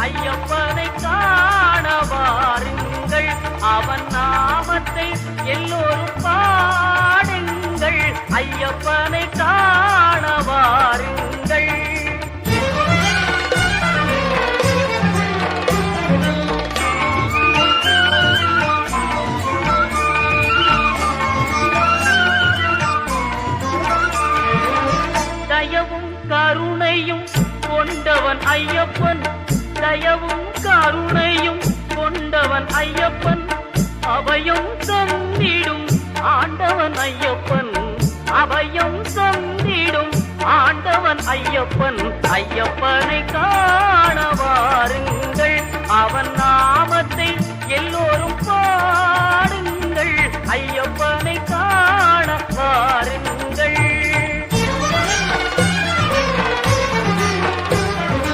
ஐயப்பனை காண வாருங்கள், அவன் நாமத்தை எல்லோரும் பாடுங்கள். ஐயப்பனை காண வாருங்கள். தயவும் கருணையும் கொண்டவன் ஐயப்பன், தயவும் கருணையும் கொண்டவன் ஐயப்பன், அபயம் தந்திடும் ஆண்டவன் ஐயப்பன், அபயம் தந்திடும் ஆண்டவன் ஐயப்பன். ஐயப்பனை